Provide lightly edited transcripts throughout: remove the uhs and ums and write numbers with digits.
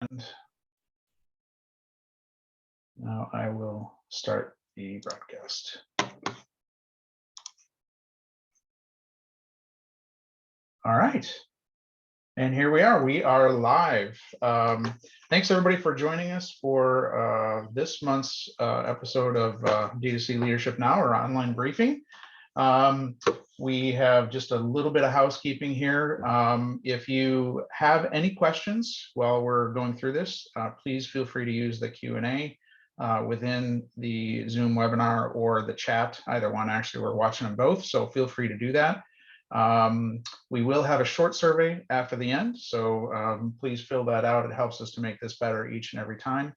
And now I will start the broadcast. All right. And here we are. We are live. Thanks everybody for joining us for this month's episode of D2C Leadership Now, our online briefing. We have just a little bit of housekeeping here. If you have any questions while we're going through this, please feel free to use the Q&A within the Zoom webinar or the chat. Either one, actually, we're watching them both, so feel free to do that. We will have a short survey after the end, so please fill that out. It helps us to make this better each and every time.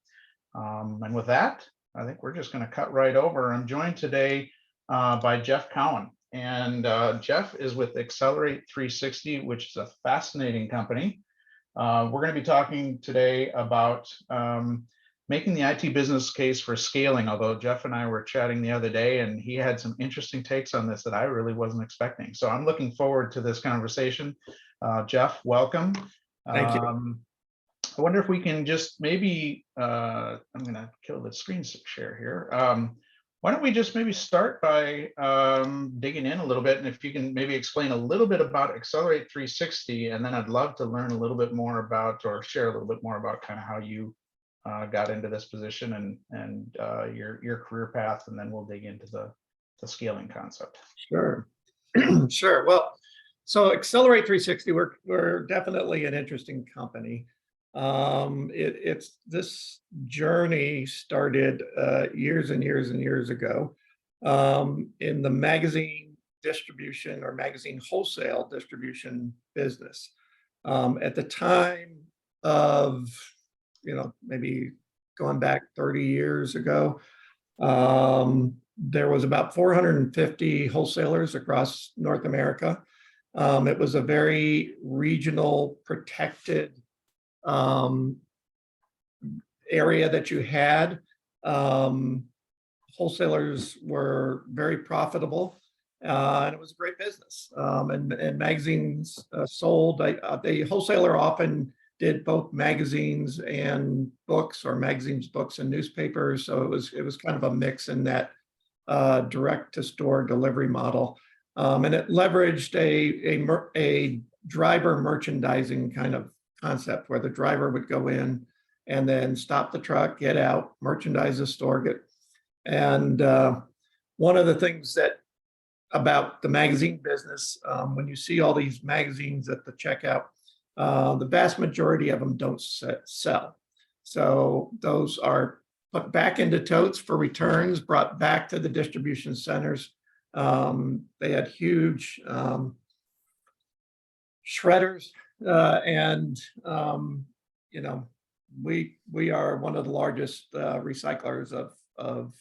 And with that, I think we're just going to cut right over. I'm joined today by Jeff Cowan, and Jeff is with Accelerate 360, which is a fascinating company. We're going to be talking today about making the IT business case for scaling, although Jeff and I were chatting the other day and he had some interesting takes on this that I really wasn't expecting. So I'm looking forward to this conversation. Jeff, welcome. Thank you. I wonder if we can just maybe, I'm gonna kill the screen share here. Why don't we just maybe start by digging in a little bit, and if you can maybe explain a little bit about Accelerate 360, and then I'd love to learn a little bit more about, or share a little bit more about kind of how you got into this position and your career path, and then we'll dig into the scaling concept. Sure. Sure. Well, so Accelerate 360, we're definitely an interesting company. It's this journey started years and years and years ago in the magazine distribution or magazine wholesale distribution business. At the time of, maybe going back 30 years ago, there was about 450 wholesalers across North America. It was a very regional, protected area that you had. Wholesalers were very profitable, and it was a great business. And magazines sold. The wholesaler often did both magazines and books, or magazines, books, and newspapers. So it was kind of a mix in that direct to store delivery model, and it leveraged a driver merchandising kind of concept where the driver would go in and then stop the truck, get out, merchandise the store. And one of the things that about the magazine business, when you see all these magazines at the checkout, the vast majority of them don't sell. So those are put back into totes for returns, brought back to the distribution centers. They had huge shredders, and we are one of the largest recyclers of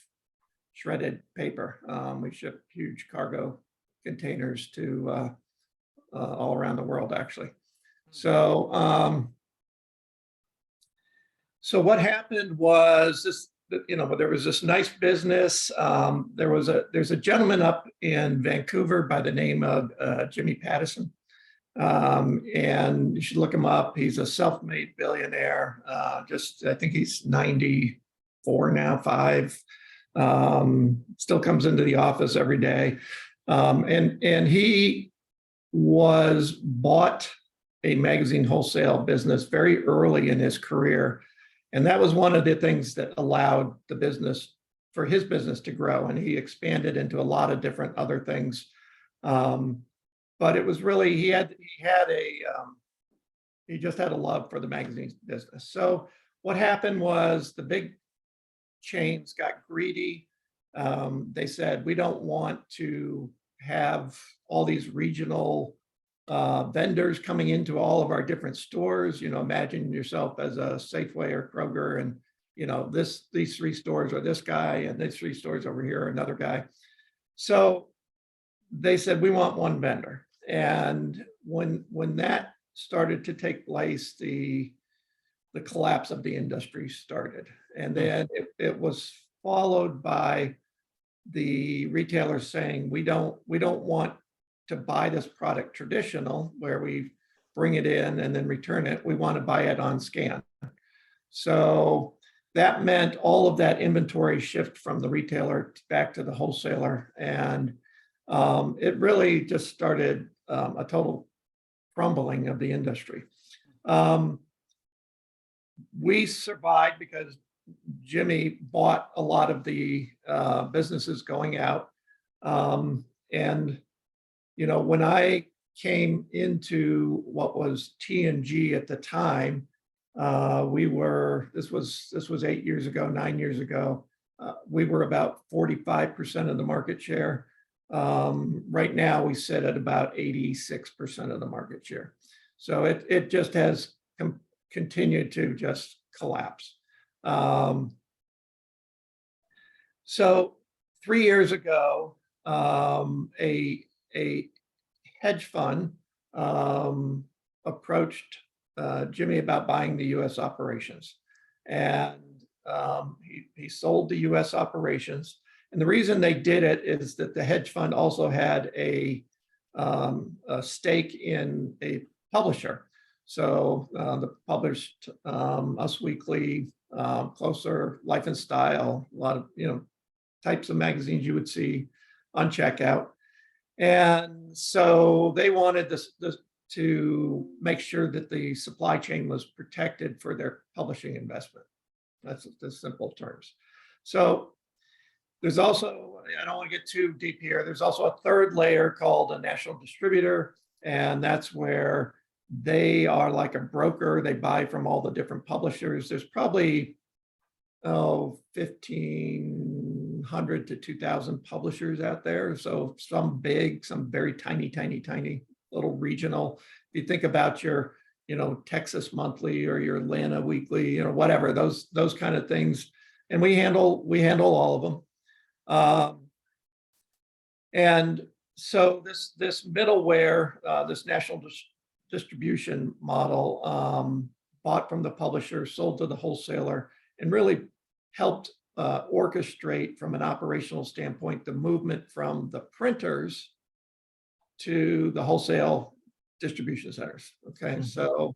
shredded paper. We ship huge cargo containers to all around the world, actually. So what happened was this, there was this nice business. There's a gentleman up in Vancouver by the name of Jimmy Pattison. And you should look him up. He's a self-made billionaire. I think he's 94 now, 5. Still comes into the office every day. And he bought a magazine wholesale business very early in his career. And that was one of the things that allowed the business, for his business, to grow. And he expanded into a lot of different other things. But it was really, he just had a love for the magazine business. So what happened was the big chains got greedy. They said, we don't want to have all these regional vendors coming into all of our different stores. Imagine yourself as a Safeway or Kroger, and these 3 stores are this guy, and these 3 stores over here are another guy. So they said, we want one vendor. And when that started to take place, the collapse of the industry started. And then it was followed by the retailers saying, we don't want to buy this product traditional, where we bring it in and then return it. We want to buy it on scan. So that meant all of that inventory shift from the retailer back to the wholesaler. And it really just started a total crumbling of the industry. We survived because Jimmy bought a lot of the businesses going out. And, when I came into what was T&G at the time, this was 8 years ago, 9 years ago. We were about 45% of the market share. Right now we sit at about 86% of the market share. So it just has continued to just collapse. So 3 years ago, a hedge fund approached Jimmy about buying the U.S. operations, and he sold the U.S. operations. And the reason they did it is that the hedge fund also had a stake in a publisher. So the published Us Weekly, Closer, Life and Style, a lot of types of magazines you would see on checkout. And so they wanted this to make sure that the supply chain was protected for their publishing investment. That's the simple terms. So there's also, I don't want to get too deep here, there's also a third layer called a national distributor, and that's where they are like a broker. They buy from all the different publishers. There's probably 1,500 to 2,000 publishers out there. So some big, some very tiny little regional. If you think about your, Texas Monthly or your Atlanta Weekly, whatever, those kind of things. And we handle all of them. And so this middleware, this national distribution model, bought from the publisher, sold to the wholesaler, and really helped orchestrate from an operational standpoint the movement from the printers to the wholesale distribution centers. Okay, mm-hmm. So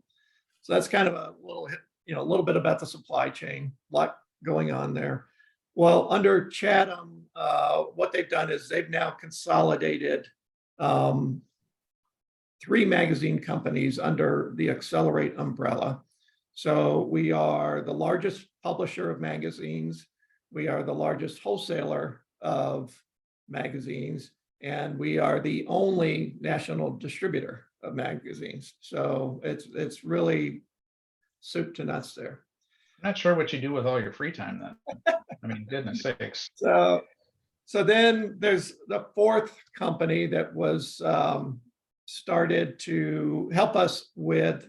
that's kind of a little bit about the supply chain, a lot going on there. Well, under Chatham, what they've done is they've now consolidated 3 magazine companies under the Accelerate umbrella. So we are the largest publisher of magazines, we are the largest wholesaler of magazines, and we are the only national distributor of magazines. So it's really soup to nuts there. I'm not sure what you do with all your free time then. I mean, goodness sakes. So then there's the fourth company that was started to help us with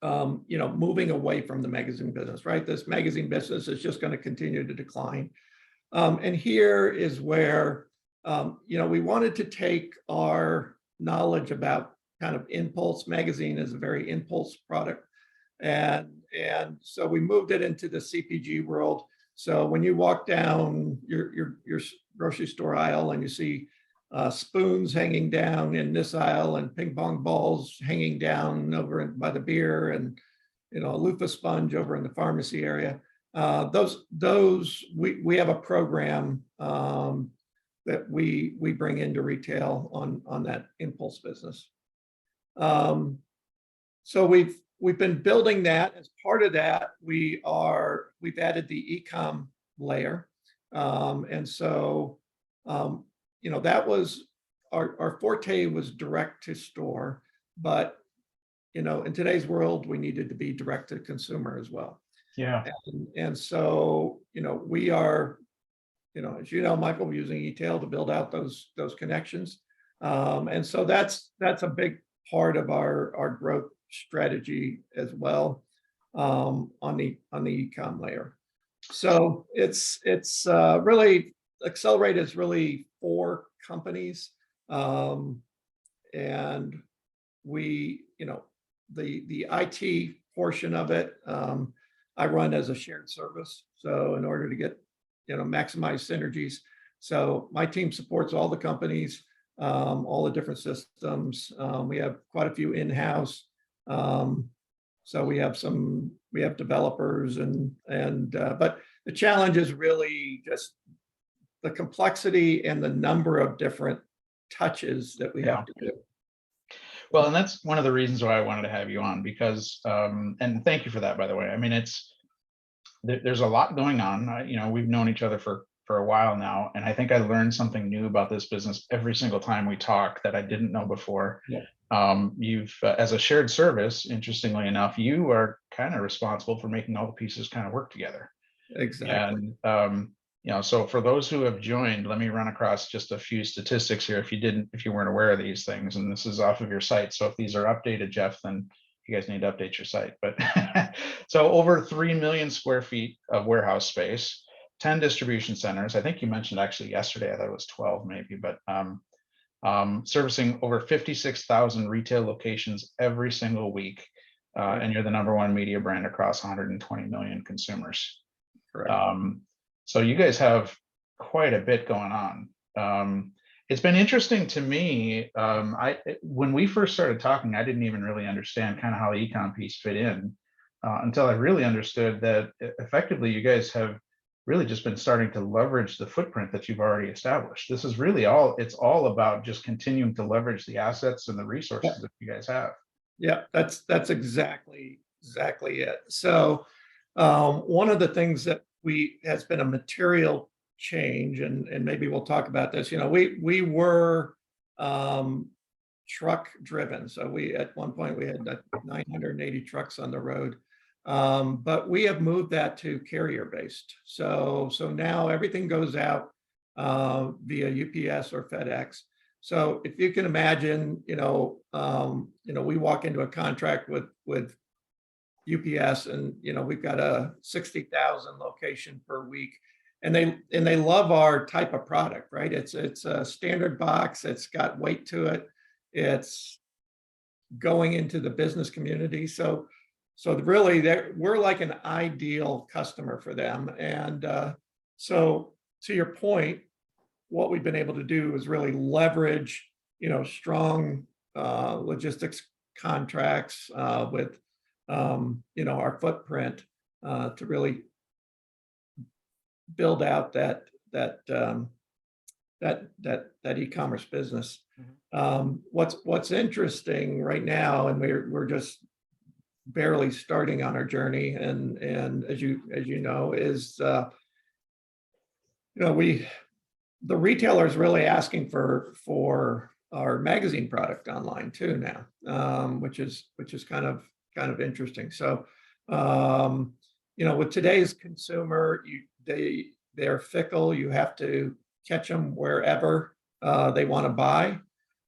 moving away from the magazine business, right? This magazine business is just going to continue to decline. And here is where, we wanted to take our knowledge about kind of impulse. Magazine is a very impulse product. And so we moved it into the CPG world. So when you walk down your grocery store aisle and you see spoons hanging down in this aisle and ping pong balls hanging down over by the beer, and a loofah sponge over in the pharmacy area, those we have a program that we bring into retail on that impulse business. So we've been building that. As part of that, we've added the ecom layer, and so that was our forte was direct to store, but in today's world we needed to be direct to consumer as well. Yeah. And so we are, as Michael, we're using Etail to build out those connections, and so that's a big part of our growth strategy as well, on the ecom layer. So it's really, Accelerate is really 4 companies, and we, the IT portion of it, I run as a shared service. So in order to get maximize synergies, so my team supports all the companies, all the different systems. We have quite a few in-house. So we have developers but the challenge is really just the complexity and the number of different touches that we Yeah. have to do. Well, and that's one of the reasons why I wanted to have you on, because, and thank you for that, by the way. I mean, there's a lot going on. We've known each other for a while now, and I think I learned something new about this business every single time we talk that I didn't know before. Yeah. You've, as a shared service, interestingly enough, you are kind of responsible for making all the pieces kind of work together. Exactly. And so for those who have joined, let me run across just a few statistics here. If you weren't aware of these things, and this is off of your site, so if these are updated, Jeff, then you guys need to update your site. But so over 3 million square feet of warehouse space, 10 distribution centers. I think you mentioned actually yesterday, I thought it was 12 maybe, but servicing over 56,000 retail locations every single week. And you're the #1 media brand across 120 million consumers. Correct. So you guys have quite a bit going on. It's been interesting to me. When we first started talking, I didn't even really understand kind of how the ecom piece fit in until I really understood that effectively you guys have really just been starting to leverage the footprint that you've already established. This is really it's all about just continuing to leverage the assets and the resources that you guys have. Yeah, that's exactly it. So one of the things that has been a material change, and maybe we'll talk about this. We were truck driven. So at one point we had 980 trucks on the road. But we have moved that to carrier based. So now everything goes out via UPS or FedEx. So if you can imagine, we walk into a contract with UPS, and we've got a 60,000 location per week, and they love our type of product, right? It's a standard box. It's got weight to it. It's going into the business community. So really, we're like an ideal customer for them. And so to your point, what we've been able to do is really leverage, strong logistics contracts with, our footprint to really build out that e-commerce business. What's interesting right now, and we're just barely starting on our journey, and as you know, is the retailer is really asking for our magazine product online too now, which is kind of interesting. So with today's consumer, they're fickle. You have to catch them wherever they want to buy,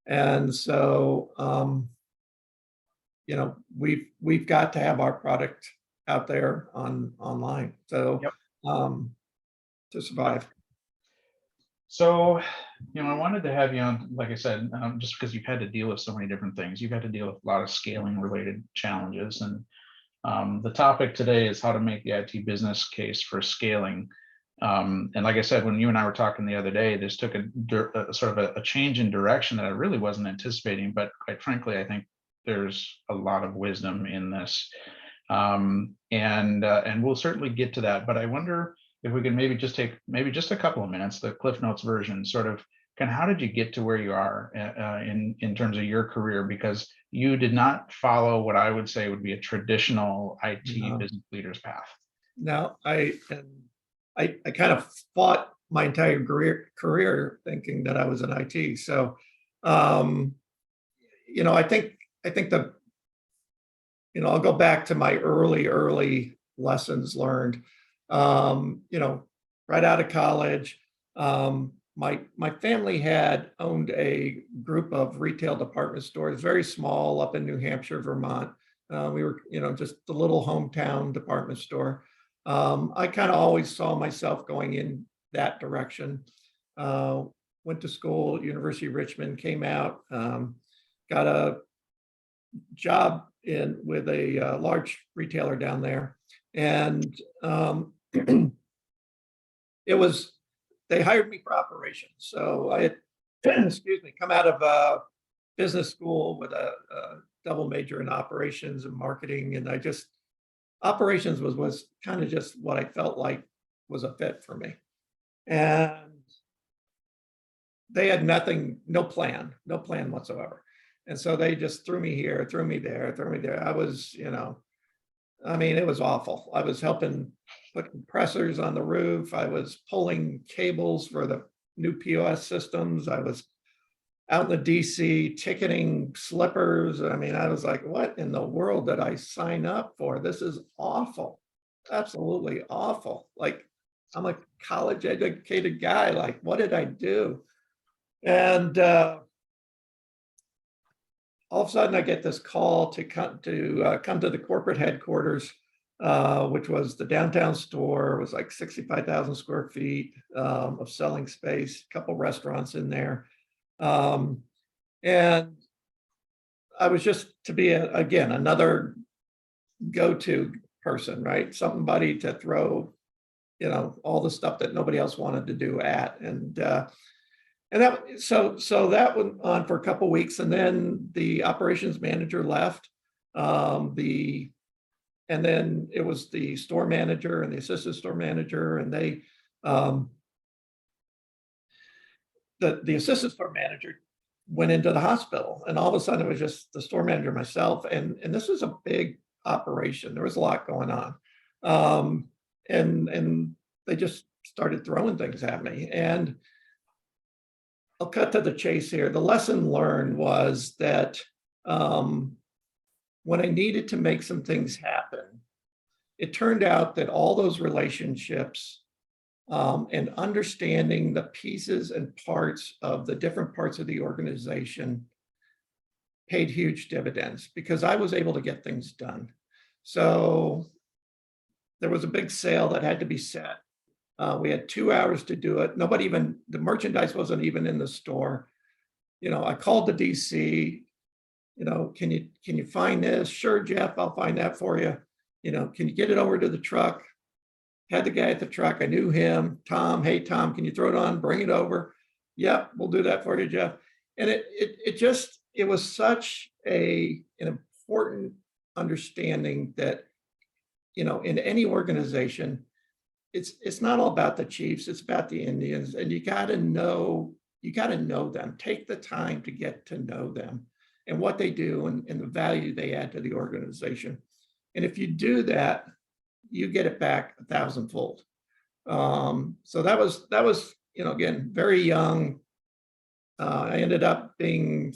and so we've got to have our product out there online. So Yep. To survive. So, I wanted to have you on, like I said, just because you've had to deal with so many different things. You've had to deal with a lot of scaling related challenges. And the topic today is how to make the IT business case for scaling. And like I said, when you and I were talking the other day, this took a sort of a change in direction that I really wasn't anticipating. But quite frankly, I think there's a lot of wisdom in this. And we'll certainly get to that. But I wonder if we can maybe just take just a couple of minutes, the Cliff Notes version, sort of how did you get to where you are in terms of your career? Because you did not follow what I would say would be a traditional IT business leader's path. No, I kind of fought my entire career thinking that I was in IT. So, I think I'll go back to my early lessons learned. Right out of college, my family had owned a group of retail department stores, very small, up in New Hampshire, Vermont. We were, just a little hometown department store. I kind of always saw myself going in that direction. Went to school, University of Richmond, came out, got a job with a large retailer down there, and they hired me for operations. So I had, excuse me, come out of business school with a double major in operations and marketing, and operations was kind of just what I felt like was a fit for me. And they had no plan whatsoever. And so they just threw me here, threw me there, threw me there. I was, I mean, it was awful. I was helping put compressors on the roof. I was pulling cables for the new POS systems. I was out in the DC ticketing slippers. I mean, I was like, what in the world did I sign up for? This is awful. Absolutely awful. Like, I'm a college educated guy. Like, what did I do? And all of a sudden I get this call to come to the corporate headquarters, which was the downtown store. It was like 65,000 square feet of selling space, a couple restaurants in there. And I was just to be, again, another go-to person, right? Somebody to throw, all the stuff that nobody else wanted to do at. And that, so that went on for a couple of weeks, and then the operations manager left. And then it was the store manager and the assistant store manager, and they, the assistant store manager went into the hospital, and all of a sudden it was just the store manager, myself, and this was a big operation. There was a lot going on, and they just started throwing things at me. And I'll cut to the chase here. The lesson learned was that when I needed to make some things happen, it turned out that all those relationships and understanding the pieces and parts of the different parts of the organization paid huge dividends, because I was able to get things done. So there was a big sale that had to be set. We had 2 hours to do it. The merchandise wasn't even in the store. I called the DC, can you find this? Sure, Jeff, I'll find that for you. Can you get it over to the truck? Had the guy at the truck, I knew him, Tom. Hey, Tom, can you throw it on, bring it over? Yep, we'll do that for you, Jeff. And it was such an important understanding that, in any organization, it's not all about the chiefs, it's about the Indians, and you got to know them. Take the time to get to know them and what they do and the value they add to the organization. And if you do that, you get it back 1,000-fold. So that was, again, very young. I ended up being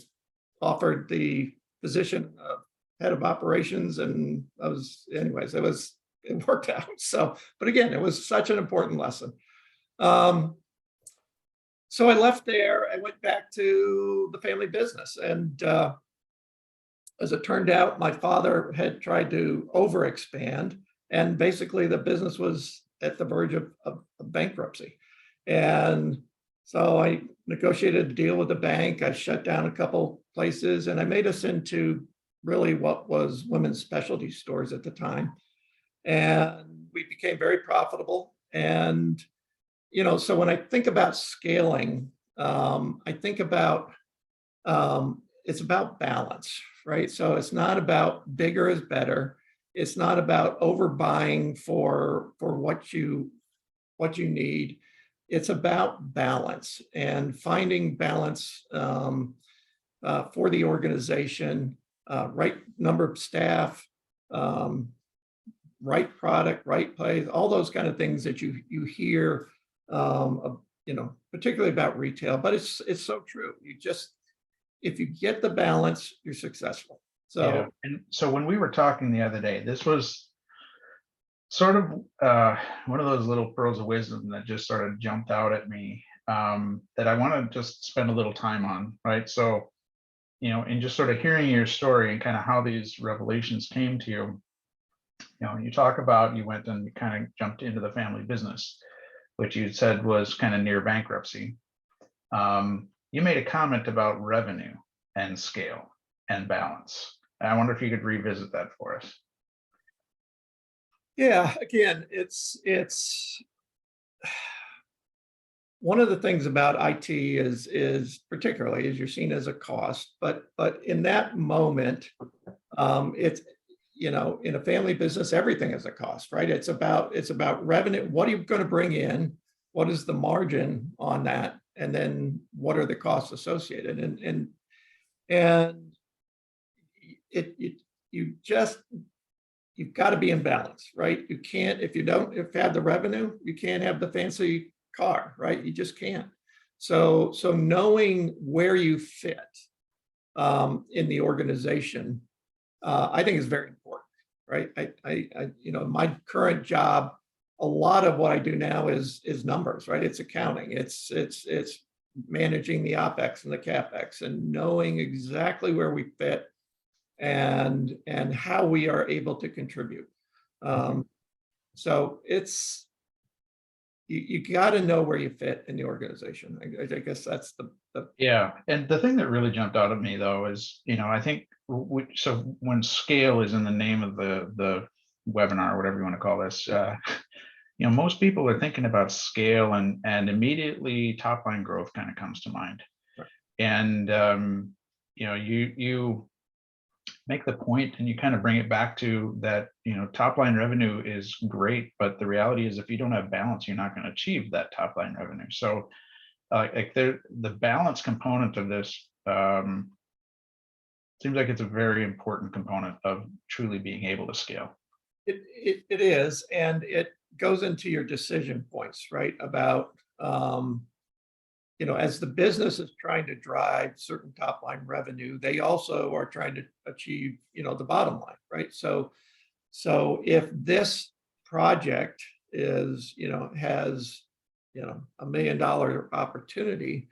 offered the position of head of operations, and it worked out. So, but again, it was such an important lesson. So I left there. I went back to the family business, and as it turned out, my father had tried to overexpand, and basically the business was at the verge of bankruptcy. And so I negotiated a deal with the bank. I shut down a couple places, and I made us into really what was women's specialty stores at the time. And we became very profitable. And, so when I think about scaling, I think about, it's about balance, right? So it's not about bigger is better. It's not about overbuying for what you need. It's about balance and finding balance for the organization, right number of staff, right product, right place, all those kind of things that you hear, particularly about retail. But it's so true. If you get the balance, you're successful. So, yeah. And so when we were talking the other day, this was sort of one of those little pearls of wisdom that just sort of jumped out at me, that I want to just spend a little time on, right? So, and just sort of hearing your story and kind of how these revelations came to you. You talk about you went and you kind of jumped into the family business, which you said was kind of near bankruptcy. You made a comment about revenue and scale and balance. I wonder if you could revisit that for us. Yeah, again, it's one of the things about IT is particularly is you're seen as a cost, but in that moment, it's, you know, in a family business, everything is a cost, right? It's about revenue. What are you going to bring in? What is the margin on that? And then what are the costs associated? And you just, you've got to be in balance, right? You can't, if you have the revenue, you can't have the fancy car, right? You just can't. So knowing where you fit in the organization, I think is very important, right? You know, my current job, a lot of what I do now is numbers, right? It's accounting. It's managing the OpEx and the CapEx and knowing exactly where we fit and how we are able to contribute. So it's, you got to know where you fit in the organization. I guess that's the Yeah, and the thing that really jumped out at me though is, you know, I think so when scale is in the name of the webinar, whatever you want to call this, you know, most people are thinking about scale and immediately top line growth kind of comes to mind. Right. And you know, you make the point and you kind of bring it back to that, you know, top line revenue is great, but the reality is if you don't have balance, you're not going to achieve that top line revenue. So like the balance component of this seems like it's a very important component of truly being able to scale. It is, and it goes into your decision points, right? About you know, as the business is trying to drive certain top line revenue, they also are trying to achieve, you know, the bottom line, right? So if this project is, you know, has, you know, $1 million opportunity,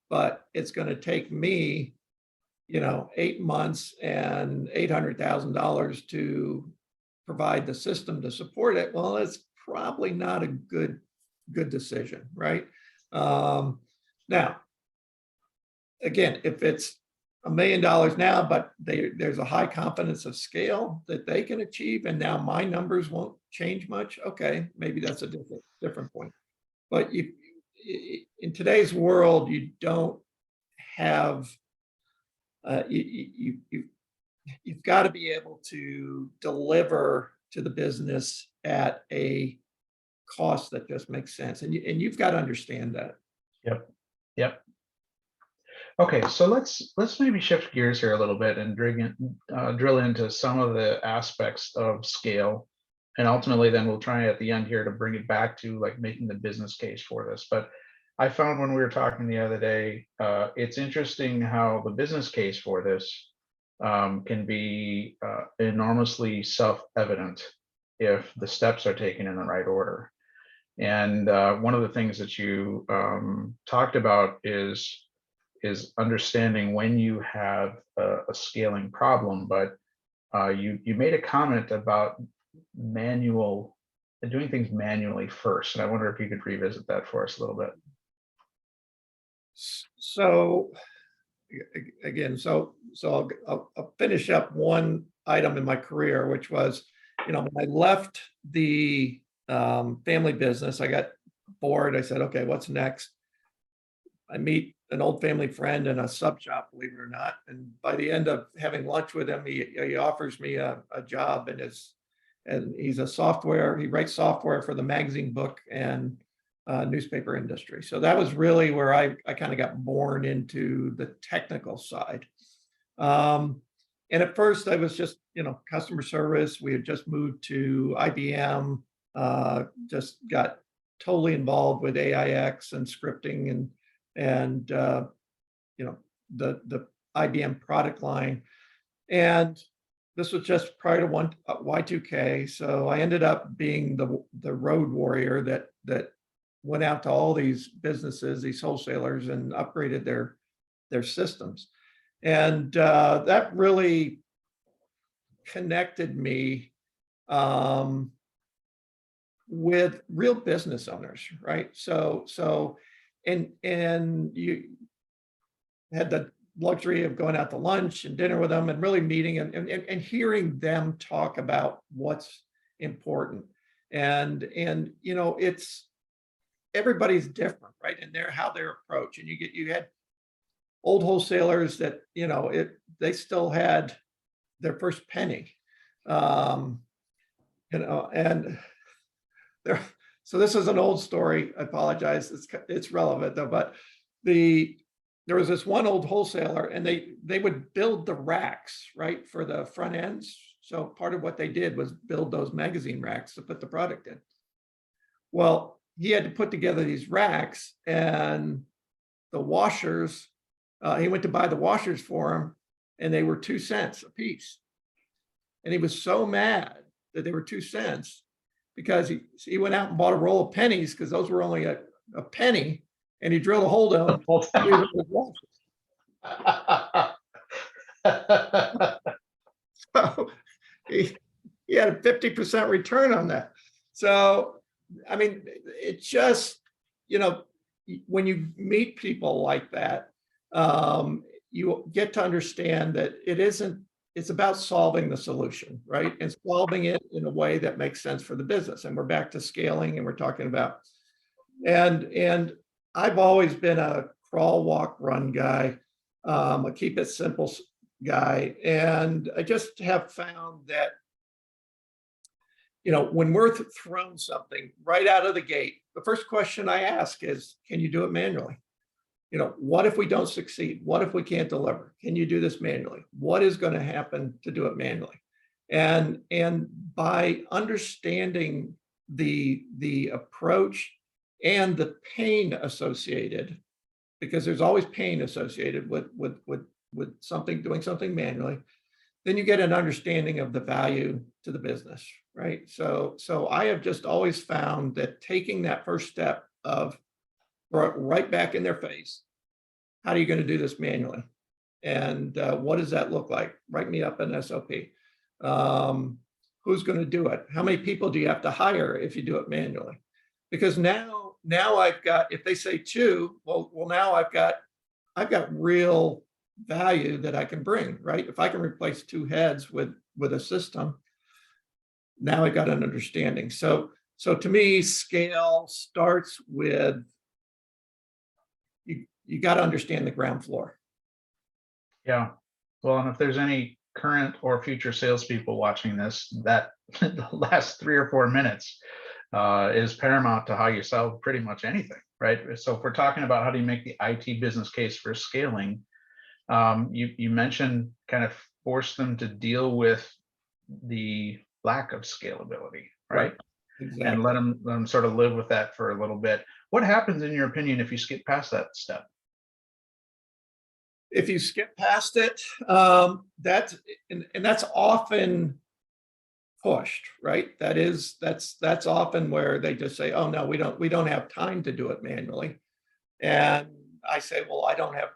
but it's going to take me, you know, 8 months and $800,000 to provide the system to support it, well, it's probably not a good decision, right? Now, again, if it's $1 million now, but there's a high confidence of scale that they can achieve, and now my numbers won't change much, okay, maybe that's a different point. But in today's world, you don't have you've got to be able to deliver to the business at a cost that just makes sense, and you've got to understand that. Yep. Yep. Okay, so let's maybe shift gears here a little bit and drill into some of the aspects of scale, and ultimately then we'll try at the end here to bring it back to like making the business case for this. But I found when we were talking the other day, it's interesting how the business case for this can be enormously self-evident if the steps are taken in the right order. And one of the things that you talked about is understanding when you have a scaling problem, but you made a comment about doing things manually first, and I wonder if you could revisit that for us a little bit. So again, so I'll finish up one item in my career, which was, you know, when I left the family business, I got bored. I said, okay, what's next? I meet an old family friend in a sub shop, believe it or not. And by the end of having lunch with him, he offers me a job, and he's he writes software for the magazine, book, and newspaper industry. So that was really where I kind of got born into the technical side. And at first I was just, you know, customer service. We had just moved to IBM, just got totally involved with AIX and scripting and you know, the IBM product line. And this was just prior to Y2K. So I ended up being the road warrior that went out to all these businesses, these wholesalers, and upgraded their systems. And that really connected me with real business owners, right? So and you had the luxury of going out to lunch and dinner with them and really meeting and hearing them talk about what's important. And you know, everybody's different, right? And how their approach. And you had old wholesalers that, they still had their first penny. And there, so this is an old story. I apologize. It's relevant though, but there was this one old wholesaler, and they would build the racks, right, for the front ends. So part of what they did was build those magazine racks to put the product in. Well, he had to put together these racks, and the washers, he went to buy the washers for them, and they were 2 cents a piece. And he was so mad that they were 2 cents because he went out and bought a roll of pennies, because those were only a penny, and he drilled a hole down. So he had a 50% return on that. So, I mean, it's just, when you meet people like that, you get to understand that it's about solving the solution, right? And solving it in a way that makes sense for the business. And we're back to scaling, and we're talking about, and I've always been a crawl, walk, run guy, a keep it simple guy. And I just have found that, when we're thrown something right out of the gate, the first question I ask is, can you do it manually? What if we don't succeed? What if we can't deliver? Can you do this manually? What is going to happen to do it manually? And by understanding the approach and the pain associated, because there's always pain associated with doing something manually, then you get an understanding of the value to the business, right? So I have just always found that taking that first step of right back in their face, how are you going to do this manually? And what does that look like? Write me up an SOP. Who's going to do it? How many people do you have to hire if you do it manually? Because now I've got, if they say 2, well now I've got real value that I can bring, right? If I can replace 2 heads with a system, now I got an understanding. So to me, scale starts with, you got to understand the ground floor. Yeah. Well, and if there's any current or future salespeople watching this, that the last 3 or 4 minutes is paramount to how you solve pretty much anything, right? So if we're talking about how do you make the IT business case for scaling, you mentioned kind of force them to deal with the lack of scalability, right? Exactly. And let them sort of live with that for a little bit. What happens, in your opinion, if you skip past that step? If you skip past it, that's often pushed, right? That's often where they just say, "Oh no, we don't have time to do it manually," and I say, "Well, I don't have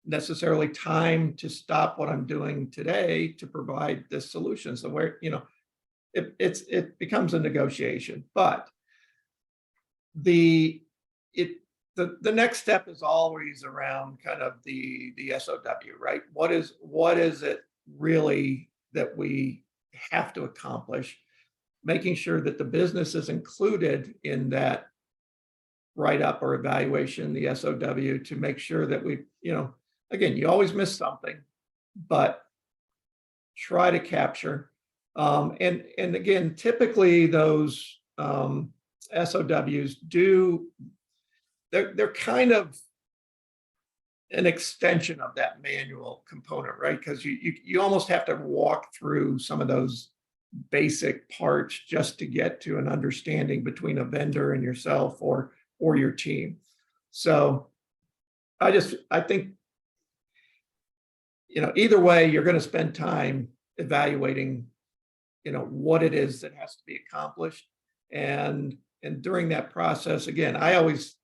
necessarily time to stop what I'm doing today to provide this solution." So where it becomes a negotiation, but the next step is always around kind of the SOW, right? What is it really that we have to accomplish? Making sure that the business is included in that write-up or evaluation, the SOW, to make sure that we, again, you always miss something, but try to capture. And again, typically those SOWs they're kind of an extension of that manual component, right? Because you almost have to walk through some of those basic parts just to get to an understanding between a vendor and yourself or your team. So I think, either way, you're going to spend time evaluating, what it is that has to be accomplished. And during that process, again, I always,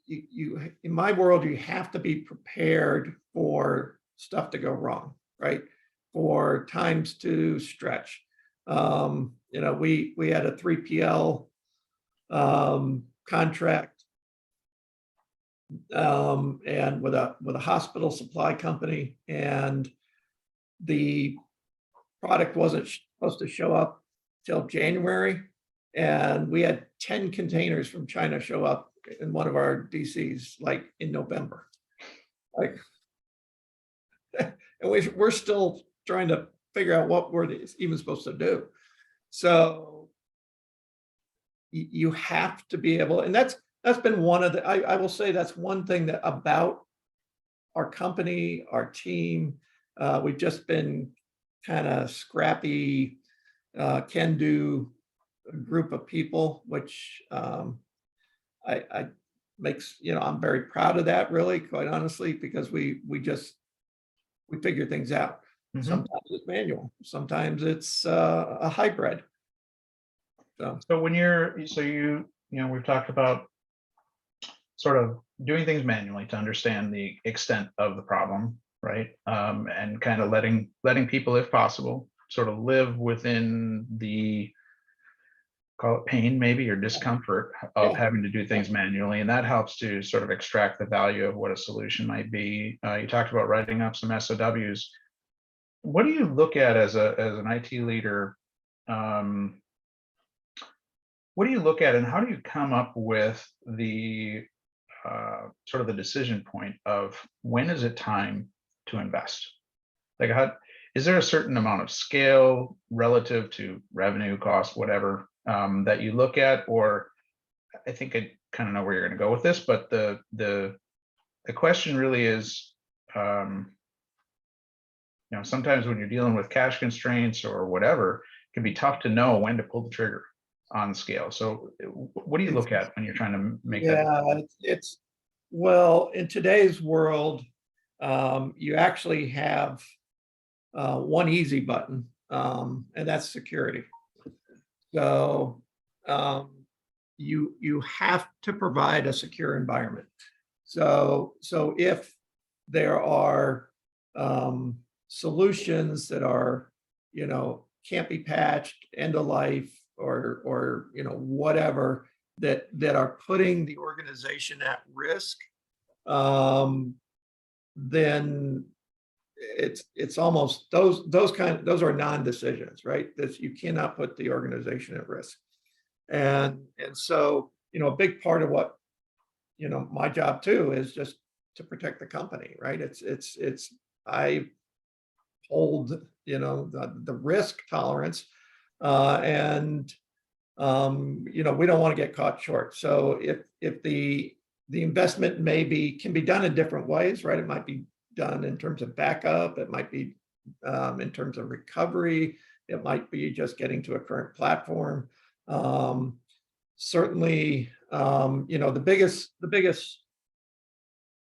you in my world, you have to be prepared for stuff to go wrong, right? For times to stretch. We had a 3PL contract and with a hospital supply company, and the product wasn't supposed to show up till January, And we had 10 containers from China show up in one of our DCs, like in November. Like, and we're still trying to figure out what we're even supposed to do. So you have to be able, and that's been one of the, I will say that's one thing that about our company, our team, we've just been kind of scrappy, can-do group of people, which I makes, I'm very proud of that, really, quite honestly, because we figure things out. Mhm. Sometimes it's manual, sometimes it's a hybrid. So when we've talked about sort of doing things manually to understand the extent of the problem, right? And kind of letting people, if possible, sort of live within the, call it pain maybe, or discomfort of Yeah. having to do things manually. And that helps to sort of extract the value of what a solution might be. You talked about writing up some SOWs. What do you look at as an IT leader? What do you look at, and how do you come up with the sort of the decision point of when is it time to invest? Like, is there a certain amount of scale relative to revenue, cost, whatever, that you look at? Or I think I kind of know where you're going to go with this, but the question really is, sometimes when you're dealing with cash constraints or whatever, it can be tough to know when to pull the trigger on scale. So what do you look at when you're trying to make that? Yeah, well, in today's world, you actually have one easy button, and that's security. So you have to provide a secure environment. So if there are solutions that are, can't be patched, end of life, or whatever, that are putting the organization at risk, then it's almost those are non-decisions, right? That you cannot put the organization at risk. And so, a big part of what, my job too is just to protect the company, right? I hold, the risk tolerance, and we don't want to get caught short. So if the investment can be done in different ways, right? It might be done in terms of backup, it might be in terms of recovery, it might be just getting to a current platform. Certainly, the biggest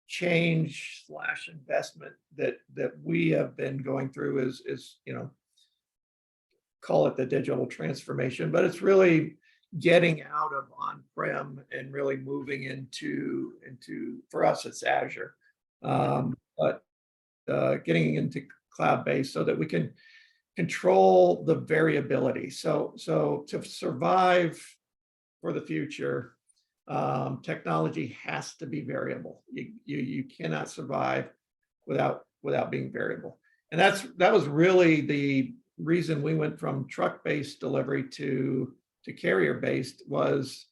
change / investment that we have been going through is call it the digital transformation, but it's really getting out of on-prem and really moving into for us it's Azure, but getting into cloud-based so that we can control the variability. So to survive for the future, technology has to be variable. You cannot survive without being variable. And that was really the reason we went from truck-based delivery to carrier-based was,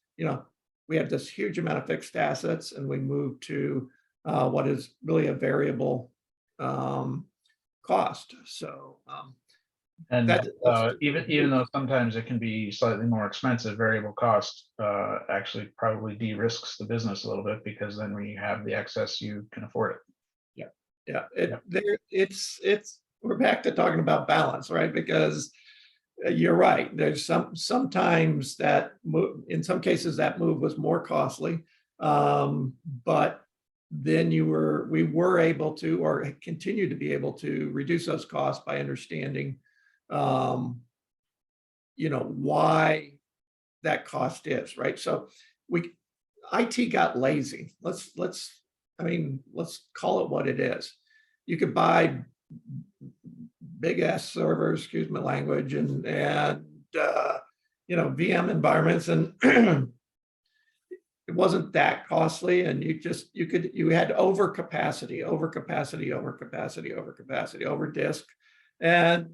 we had this huge amount of fixed assets and we moved to what is really a variable cost. So And even though sometimes it can be slightly more expensive, variable cost actually probably de-risks the business a little bit, because then when you have the excess, you can afford it. Yeah. We're back to talking about balance, right? Because you're right. There's sometimes that move, in some cases that move was more costly, but then we were able to, or continue to be able to, reduce those costs by understanding why that cost is, right? So IT got lazy. Let's call it what it is. You could buy big ass servers, excuse my language, and VM environments, and it wasn't that costly, and you had over capacity, over disk, and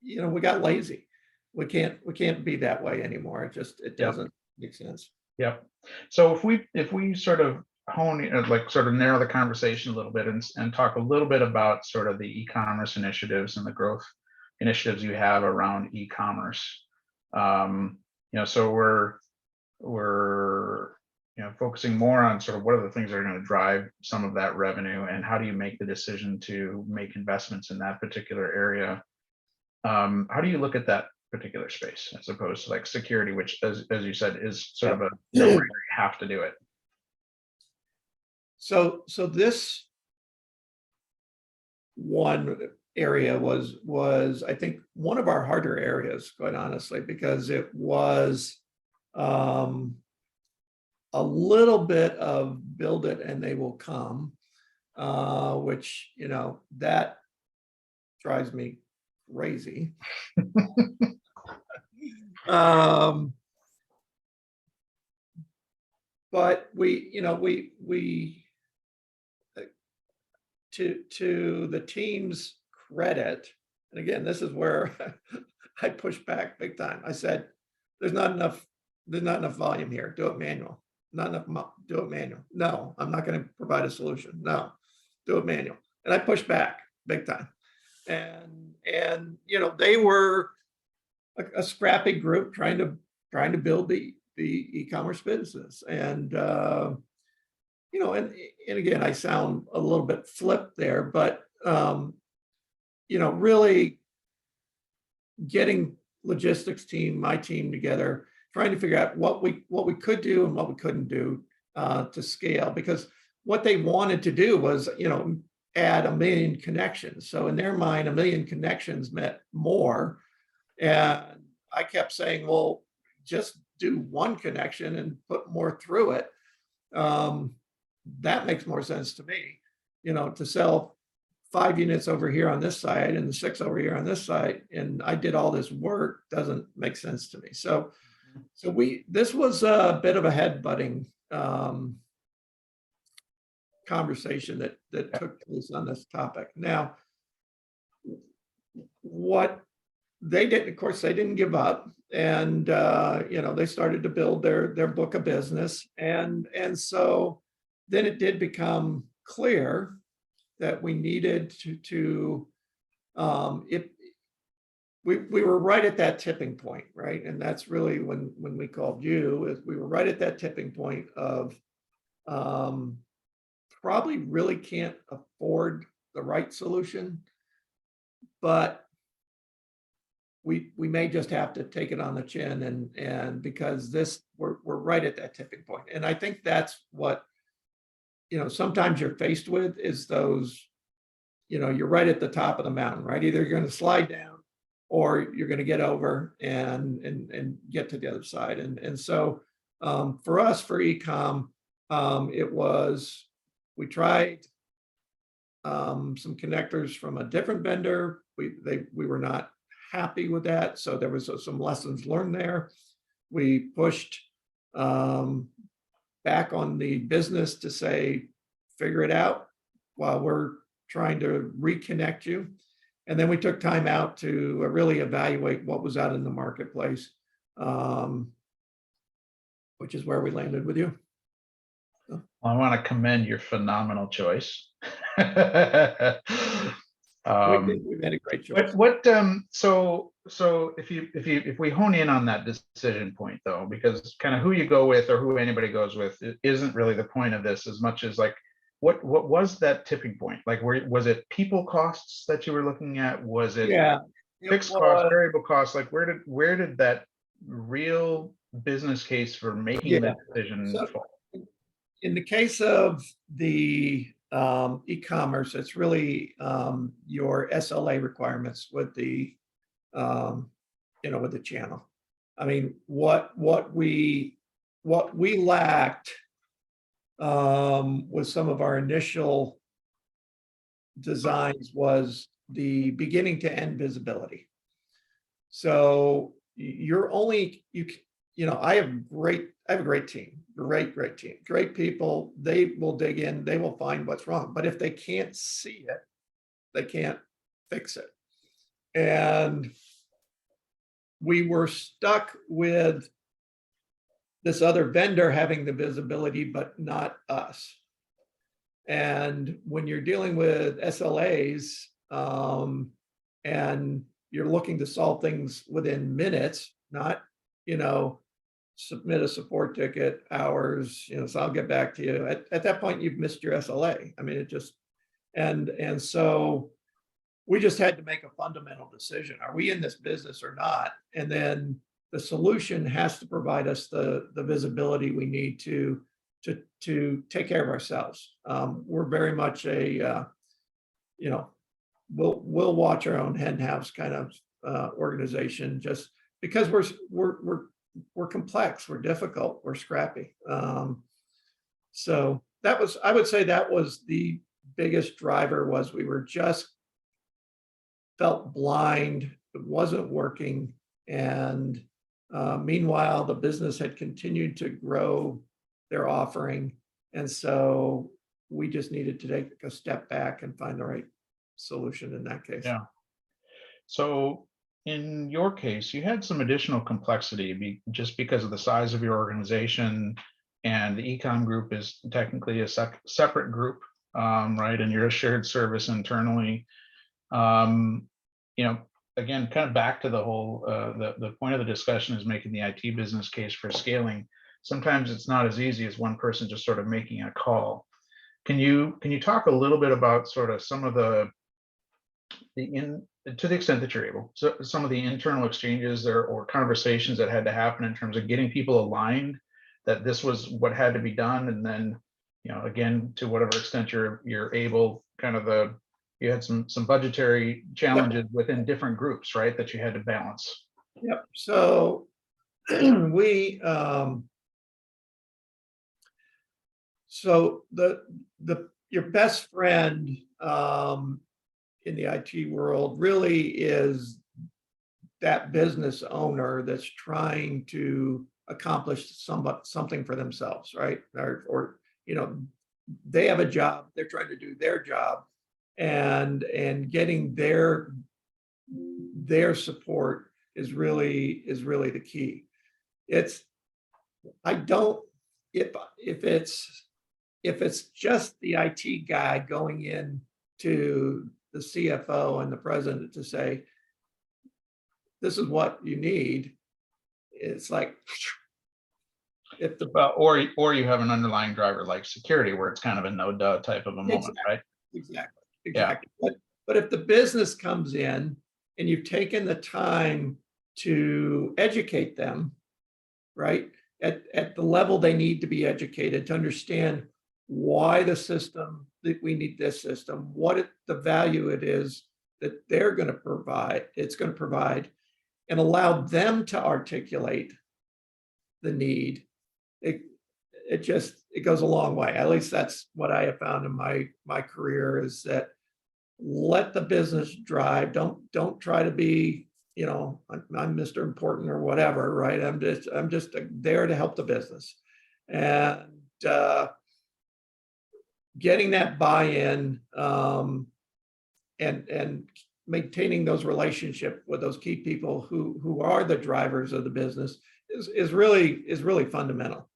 we got lazy. we can't be that way anymore. It Yep. doesn't make sense. Yep. So if we sort of sort of narrow the conversation a little bit and talk a little bit about sort of the e-commerce initiatives and the growth initiatives you have around e-commerce. So we're focusing more on sort of what are the things that are going to drive some of that revenue, and how do you make the decision to make investments in that particular area. How do you look at that particular space as opposed to like security, which as you said is sort of a no-brainer, you have to do it? So this one area was I think one of our harder areas, quite honestly, because it was a little bit of build it and they will come, which that drives me crazy. But we to the team's credit, and again, this is where I pushed back big time. I said, there's not enough volume here. Do it manual. Not enough, do it manual. No, I'm not going to provide a solution. No, do it manual. And I pushed back big time. And they were a scrappy group trying to build the e-commerce business. And and again, I sound a little bit flip there, but really getting logistics team, my team together, trying to figure out what we could do and what we couldn't do to scale, because what they wanted to do was add 1 million connections. So in their mind, 1 million connections meant more. And I kept saying, well, just do 1 connection and put more through it. That makes more sense to me, to sell 5 units over here on this side and 6 over here on this side, and I did all this work, doesn't make sense to me. So this was a bit of a headbutting conversation that took place on this topic. Now, what they did, of course, they didn't give up, and they started to build their book of business, and so then it did become clear that we needed to we were right at that tipping point, right? And that's really when we called you, is we were right at that tipping point of probably really can't afford the right solution, but we may just have to take it on the chin, and because we're right at that tipping point. And I think that's what sometimes you're faced with, is those, you're right at the top of the mountain, right? Either you're going to slide down or you're going to get over and get to the other side. And so for us, for ecom, it was, we tried some connectors from a different vendor. We were not happy with that. So there was some lessons learned there. We pushed back on the business to say, figure it out while we're trying to reconnect you. And then we took time out to really evaluate what was out in the marketplace, which is where we landed with you. Well, I want to commend your phenomenal choice. We made a great choice. So if we hone in on that decision point, though, because kind of who you go with or who anybody goes with, it isn't really the point of this, as much as like what was that tipping point? Like, was it people costs that you were looking at? Was it fixed costs, variable costs? Like where did that real business case for making that decision fall? In the case of the e-commerce, it's really your SLA requirements with the with the channel. I mean, what we lacked with some of our initial designs was the beginning to end visibility. So I have a great team, great team, great people. They will dig in, they will find what's wrong. But if they can't see it, they can't fix it. And we were stuck with this other vendor having the visibility, but not us. And when you're dealing with SLAs, and you're looking to solve things within minutes, not, submit a support ticket, hours, so I'll get back to you. At that point, you've missed your SLA. I mean, it just, and so we just had to make a fundamental decision. Are we in this business or not? And then the solution has to provide us the visibility we need to take care of ourselves. We're very much a, we'll watch our own hen house kind of organization, just because we're complex, we're difficult, we're scrappy. So I would say that was the biggest driver, was we were just felt blind, it wasn't working. And meanwhile, the business had continued to grow their offering. And so we just needed to take a step back and find the right solution in that case. Yeah. So in your case, you had some additional complexity just because of the size of your organization, and the ecom group is technically a separate group, right? And you're a shared service internally. Again, kind of back to the whole, the point of the discussion is making the IT business case for scaling. Sometimes it's not as easy as one person just sort of making a call. Can you talk a little bit about sort of some of to the extent that you're able, so some of the internal exchanges or conversations that had to happen in terms of getting people aligned that this was what had to be done, and then, again, to whatever extent you're able, kind of you had some budgetary challenges within different groups, right, that you had to balance. Yep. So we so your best friend in the IT world really is that business owner that's trying to accomplish something for themselves, right? Or they have a job, they're trying to do their job, and getting their support is really the key. If it's just the IT guy going in to the CFO and the president to say, this is what you need, it's like, or you have an underlying driver like security, where it's kind of a no duh type of a moment, right? Exactly. Yeah. But if the business comes in and you've taken the time to educate them, right, at the level they need to be educated, to understand why the system, that we need this system, the value it is that they're going to provide, and allow them to articulate the need, it goes a long way. At least that's what I have found in my career, is that let the business drive. Don't try to be, I'm Mr. Important or whatever, right? I'm just there to help the business. And getting that buy-in, and maintaining those relationships with those key people who are the drivers of the business is really fundamental.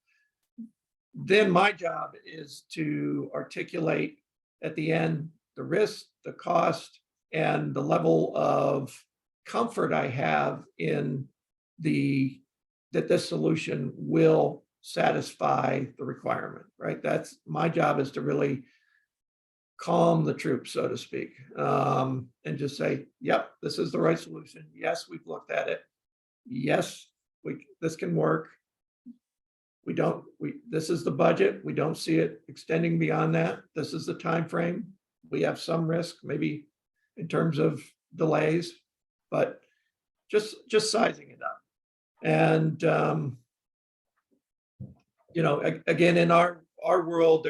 Then my job is to articulate at the end the risk, the cost, and the level of comfort I have in that this solution will satisfy the requirement, right? That's my job, is to really calm the troops, so to speak, and just say, yep, this is the right solution. Yes, we've looked at it. Yes, this can work. This is the budget. We don't see it extending beyond that. This is the time frame. We have some risk, maybe in terms of delays, but just sizing it up. And again, in our world,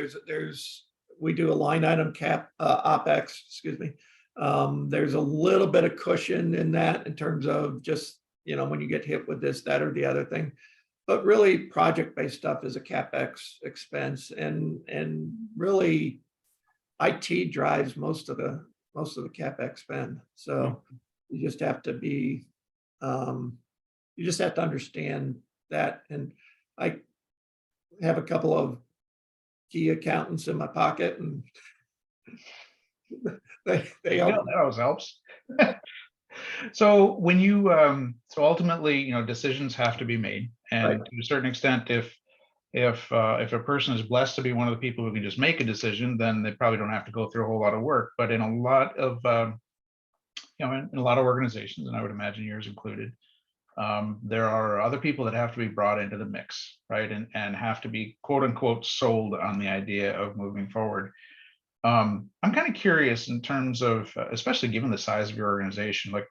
we do a line item cap, OpEx, excuse me. There's a little bit of cushion in that, in terms of just, when you get hit with this, that, or the other thing. But really, project-based stuff is a CapEx expense, and really, IT drives most of the CapEx spend. So you just have to be you just have to understand that. And I have a couple of key accountants in my pocket, and they Yeah, help. that always helps. So when you so ultimately, decisions have to be made, Right. and to a certain extent, if a person is blessed to be one of the people who can just make a decision, then they probably don't have to go through a whole lot of work. But in a lot of in a lot of organizations, and I would imagine yours included, there are other people that have to be brought into the mix, right? And have to be quote unquote sold on the idea of moving forward. I'm kind of curious in terms of, especially given the size of your organization, like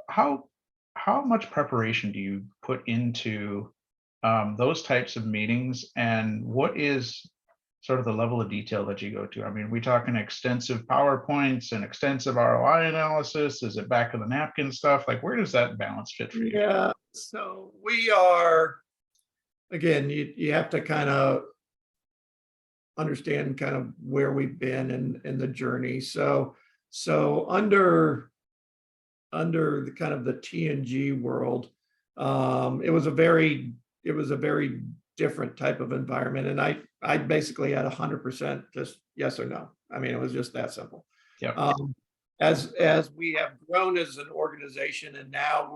how how much preparation do you put into those types of meetings, and what is sort of the level of detail that you go to? I mean, are we talking extensive PowerPoints and extensive ROI analysis? Is it back of the napkin stuff? Like, where does that balance fit for you? Yeah. So we are, again, you have to kind of understand kind of where we've been in the journey. So under the kind of the T&G world, it was a very different type of environment. And I basically had 100% just yes or no. I mean, it was just that simple. Yep. As we have grown as an organization, and now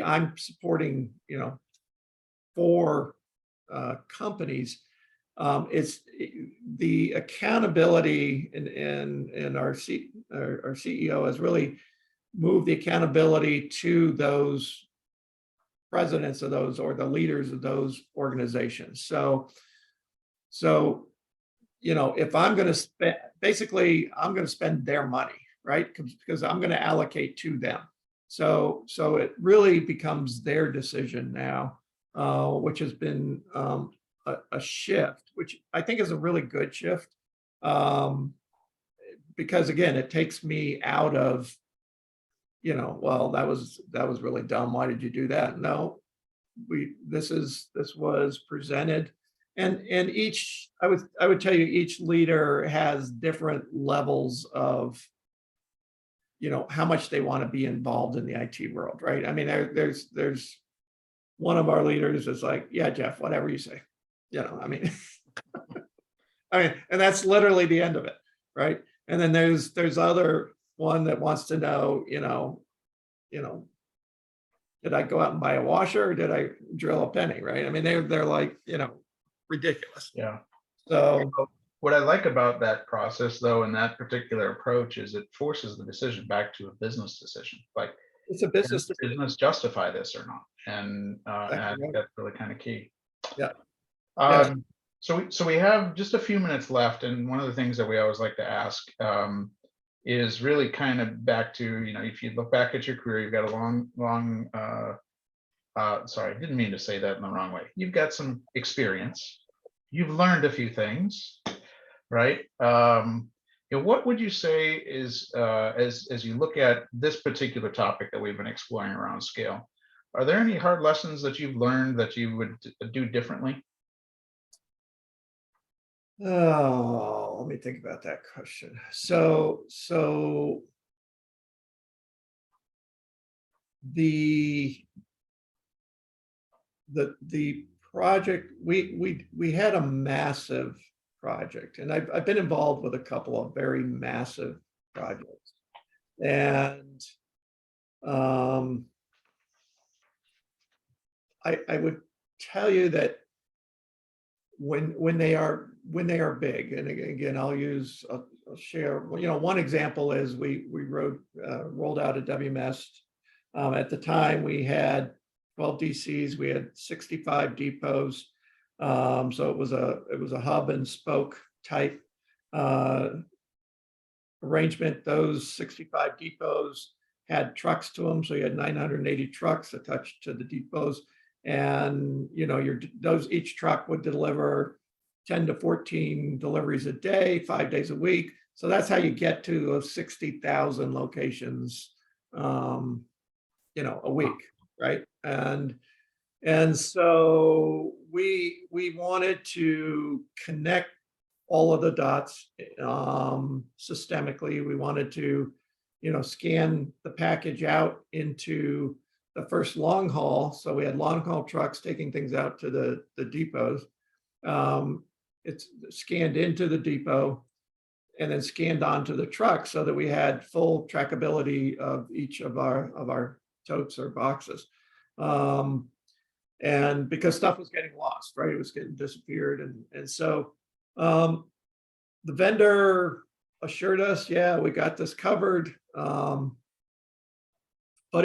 I'm supporting, 4 companies. It's the accountability, and our CEO has really moved the accountability to those presidents of those, or the leaders of those organizations. So if I'm going to spend, basically, I'm going to spend their money, right? Because I'm going to allocate to them. So it really becomes their decision now, which has been a shift, which I think is a really good shift, because again, it takes me out of, well, that was really dumb. Why did you do that? No, this was presented, and I would tell you, each leader has different levels of, how much they want to be involved in the IT world, right? I mean, there's one of our leaders is like, yeah, Jeff, whatever you say, I mean, and that's literally the end of it, right? And then there's other one that wants to know, you know, did I go out and buy a washer, or did I drill a penny, right? I mean, they're like, ridiculous. Yeah. So What I like about that process, though, and that particular approach, is it forces the decision back to a business decision. Like, it's a does business the decision. business justify this or not? And I Exactly think right. that's really kind of key. Yeah. Yeah. Um, so we have just a few minutes left, and one of the things that we always like to ask is really kind of back to, if you look back at your career, you've got a long sorry, I didn't mean to say that in the wrong way. You've got some experience. You've learned a few things, right? What would you say is, as you look at this particular topic that we've been exploring around scale, are there any hard lessons that you've learned that you would do differently? Oh, let me think about that question. So the the project, we had a massive project, and I've been involved with a couple of very massive projects, and um, I would tell you that when they are big, and again, I'll share. One example is we rolled out a WMS. At the time, we had 12 DCs, we had 65 depots. So it was a hub and spoke type uh, arrangement. Those 65 depots had trucks to them, so you had 980 trucks attached to the depots, and each truck would deliver 10 to 14 deliveries a day, 5 days a week. So that's how you get to 60,000 locations, a week, right? And so we wanted to connect all of the dots systemically. We wanted to, scan the package out into the first long haul. So we had long haul trucks taking things out to the depots. It's scanned into the depot and then scanned onto the truck so that we had full trackability of each of our totes or boxes. And because stuff was getting lost, right? It was getting disappeared. And so the vendor assured us, yeah, we got this covered. But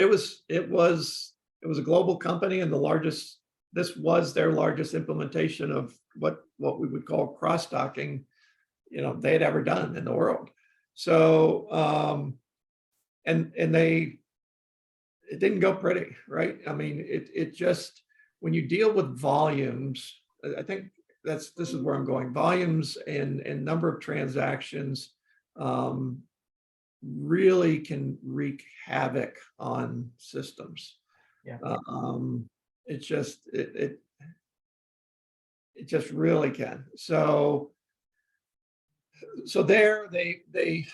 it was a global company, and this was their largest implementation of what we would call cross-docking, they had ever done in the world. So and it didn't go pretty, right? I mean, it just, when you deal with volumes, I think this is where I'm going. Volumes and number of transactions really can wreak havoc on systems. Yeah. It just really can. So there they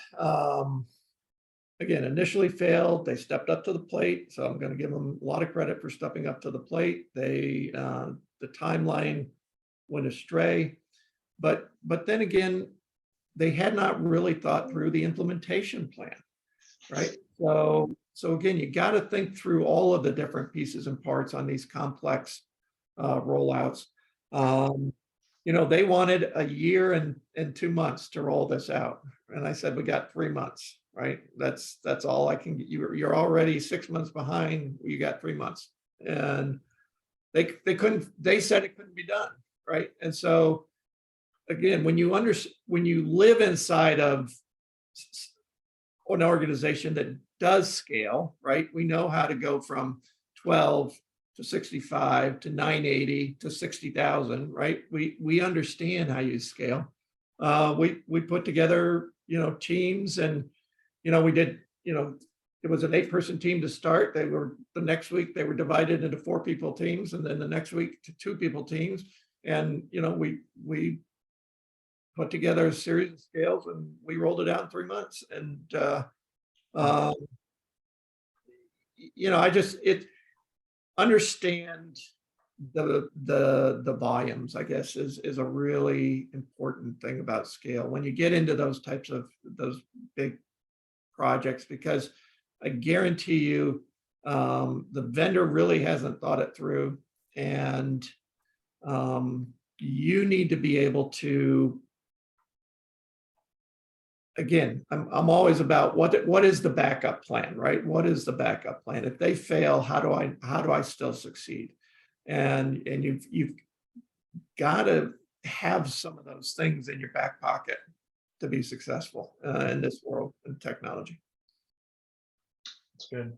again, initially failed. They stepped up to the plate. So I'm going to give them a lot of credit for stepping up to the plate. The timeline went astray, but then again, they had not really thought through the implementation plan, right? So again, you got to think through all of the different pieces and parts on these complex rollouts. They wanted a year and 2 months to roll this out, and I said, we got 3 months, right? That's all I can get. You're already 6 months behind. You got 3 months, and they couldn't. They said it couldn't be done, right? And so again, when you live inside of an organization that does scale, right? We know how to go from 12 to 65 to 980 to 60,000, right? We understand how you scale. We put together, teams, and, we did, it was an 8-person team to start. The next week they were divided into 4-people teams, and then the next week to 2-people teams. And, we put together a series of scales, and we rolled it out in 3 months. And, understand the volumes, I guess, is a really important thing about scale when you get into those types of those big projects, because I guarantee you the vendor really hasn't thought it through, and you need to be able to, again, I'm always about what is the backup plan, right? What is the backup plan? If they fail, how do I still succeed? And you've got to have some of those things in your back pocket to be successful in this world of technology. That's good.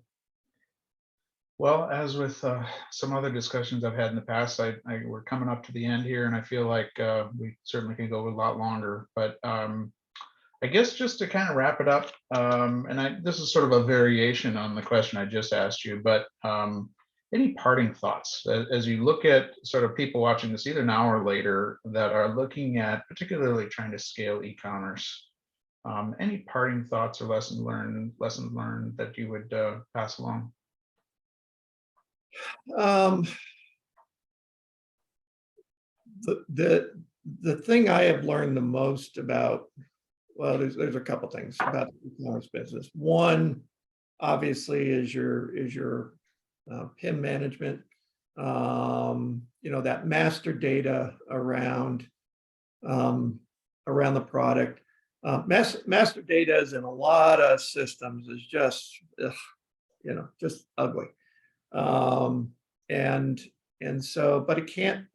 Well, as with some other discussions I've had in the past, we're coming up to the end here, and I feel like we certainly can go a lot longer. But I guess just to kind of wrap it up, and this is sort of a variation on the question I just asked you, but any parting thoughts as you look at sort of people watching this either now or later that are looking at particularly trying to scale e-commerce? Any parting thoughts or lessons learned that you would pass along? The thing I have learned the most about, well, there's a couple things about the e-commerce business. One, obviously, is your PIM management. That master data around the product. Master data is in a lot of systems is just ugly. And so, but it can't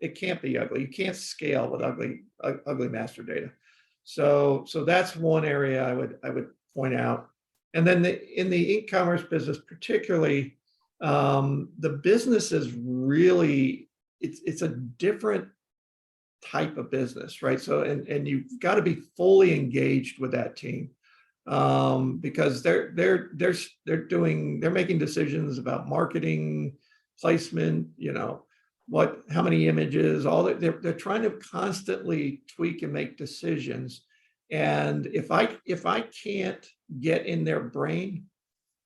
be ugly. You can't scale with ugly master data. So that's one area I would point out. And then in the e-commerce business, particularly, the business is really, it's a different type of business, right? So, and you've got to be fully engaged with that team, because they're making decisions about marketing, placement, how many images, all that. They're trying to constantly tweak and make decisions. And if I can't get in their brain,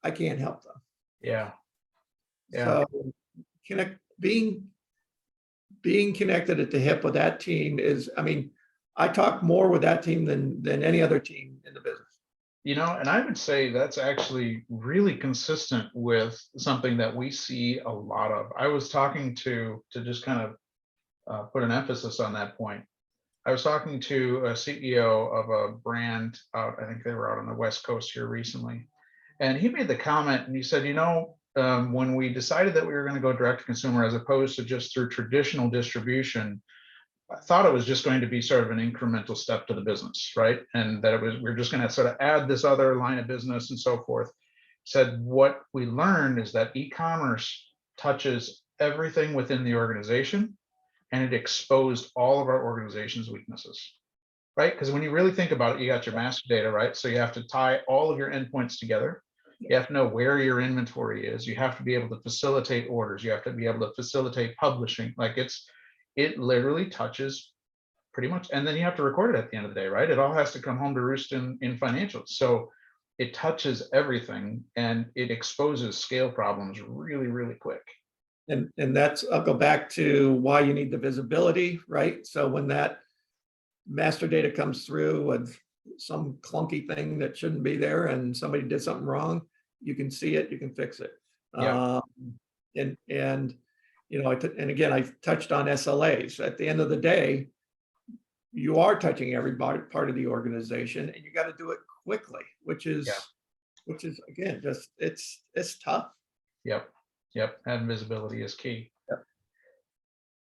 I can't help them. Yeah. So being connected at the hip with that team is, I mean, I talk more with that team than any other team in the business. And I would say that's actually really consistent with something that we see a lot of. I was talking to just kind of put an emphasis on that point. I was talking to a CEO of a brand out, I think they were out on the West Coast here recently. And he made the comment and he said, when we decided that we were going to go direct to consumer as opposed to just through traditional distribution, I thought it was just going to be sort of an incremental step to the business, right? And that we're just going to sort of add this other line of business and so forth. Said what we learned is that e-commerce touches everything within the organization, and it exposed all of our organization's weaknesses, right? Because when you really think about it, you got your master data, right? So you have to tie all of your endpoints together. You have to know where your inventory is. You have to be able to facilitate orders. You have to be able to facilitate publishing. Like it literally touches pretty much, and then you have to record it at the end of the day, right? It all has to come home to roost in financials. So it touches everything and it exposes scale problems really, really quick. And that's, I'll go back to why you need the visibility, right? So when that master data comes through with some clunky thing that shouldn't be there and somebody did something wrong, you can see it, you can fix it. Yeah. And and again, I touched on SLAs. At the end of the day, you are touching every part of the organization, and you got to do it quickly, which is again, just it's tough. Yep. And visibility is key. Yep.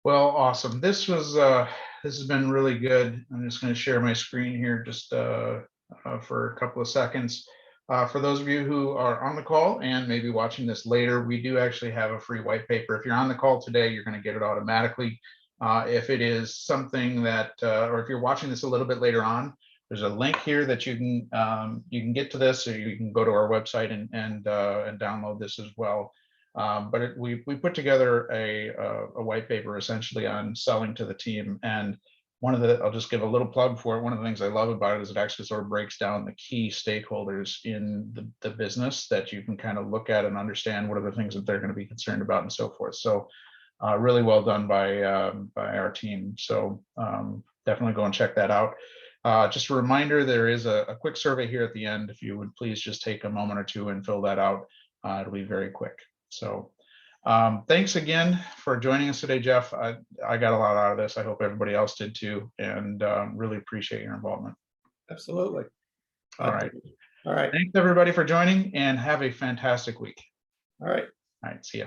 Well, awesome. This has been really good. I'm just going to share my screen here just for a couple of seconds. For those of you who are on the call and maybe watching this later, we do actually have a free white paper. If you're on the call today, you're going to get it automatically. If it is something that, or if you're watching this a little bit later on, there's a link here that you can get to this, or you can go to our website and download this as well. But we put together a white paper essentially on selling to the team. And I'll just give a little plug for it. One of the things I love about it is it actually sort of breaks down the key stakeholders in the business that you can kind of look at and understand what are the things that they're going to be concerned about and so forth. So really well done by our team. So definitely go and check that out. Just a reminder, there is a quick survey here at the end. If you would please just take a moment or two and fill that out. It'll be very quick. So thanks again for joining us today, Jeff. I got a lot out of this. I hope everybody else did too, and really appreciate your involvement. Absolutely. All right. All right. Thanks everybody for joining, and have a fantastic week. All right. All right. See ya.